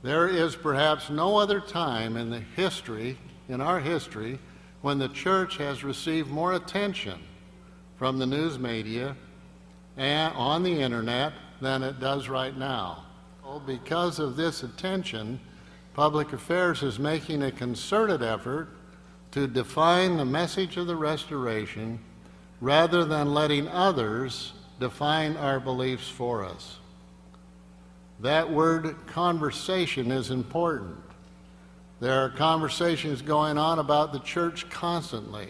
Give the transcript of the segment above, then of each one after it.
There is perhaps no other time in our history, when the church has received more attention from the news media and on the internet than it does right now. Because of this attention, Public Affairs is making a concerted effort to define the message of the Restoration rather than letting others define our beliefs for us. That word conversation is important. There are conversations going on about the church constantly.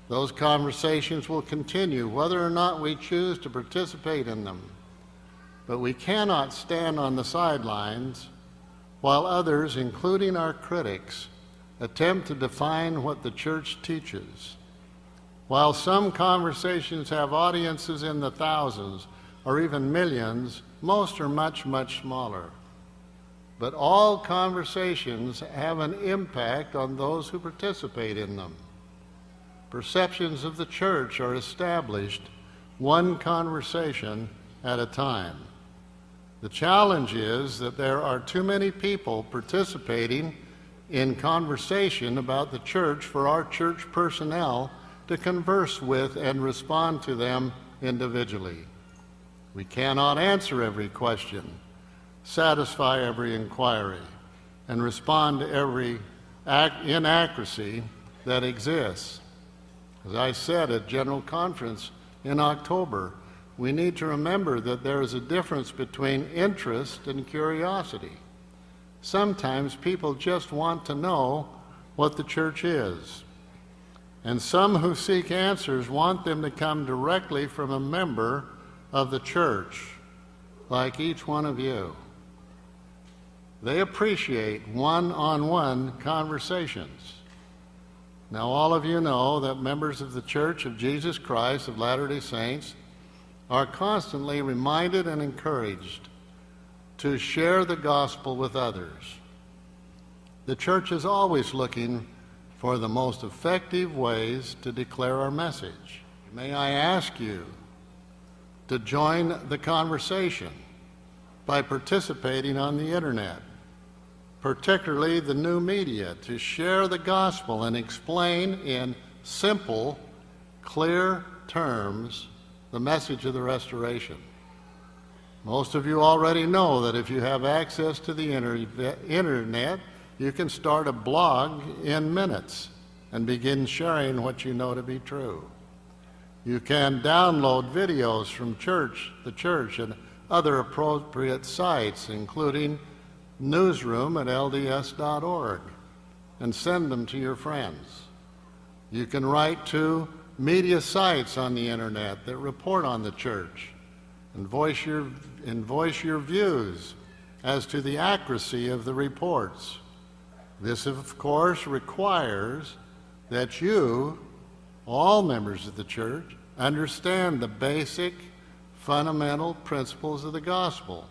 Those conversations will continue whether or not we choose to participate in them. But we cannot stand on the sidelines while others, including our critics, attempt to define what the church teaches. While some conversations have audiences in the thousands or even millions, most are much, much smaller. But all conversations have an impact on those who participate in them. Perceptions of the church are established one conversation at a time. The challenge is that there are too many people participating in conversation about the church for our church personnel to converse with and respond to them individually. We cannot answer every question, satisfy every inquiry, and respond to every inaccuracy that exists. As I said at General Conference in October, we need to remember that there is a difference between interest and curiosity. Sometimes people just want to know what the church is. And some who seek answers want them to come directly from a member of the church, like each one of you. They appreciate one-on-one conversations. Now, all of you know that members of the Church of Jesus Christ of Latter-day Saints are constantly reminded and encouraged to share the gospel with others. The church is always looking for the most effective ways to declare our message. May I ask you to join the conversation by participating on the internet, particularly the new media, to share the gospel and explain in simple, clear terms the message of the Restoration. Most of you already know that if you have access to the internet, you can start a blog in minutes and begin sharing what you know to be true. You can download videos from the church and other appropriate sites, including newsroom at LDS.org, and send them to your friends. You can write to media sites on the internet that report on the church and voice your views as to the accuracy of the reports. This, of course, requires that you, all members of the church, understand the basic, fundamental principles of the gospel.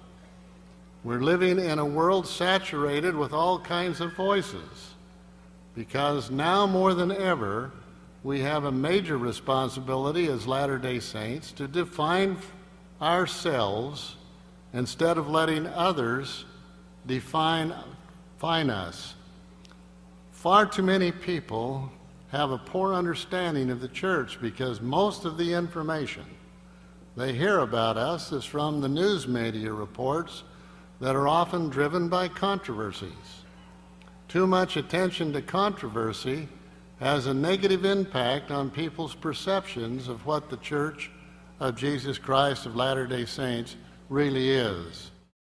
We're living in a world saturated with all kinds of voices, because now more than ever, we have a major responsibility as Latter-day Saints to define ourselves instead of letting others define us. Far too many people have a poor understanding of the church because most of the information they hear about us is from the news media reports that are often driven by controversies. Too much attention to controversy has a negative impact on people's perceptions of what the Church of Jesus Christ of Latter-day Saints really is.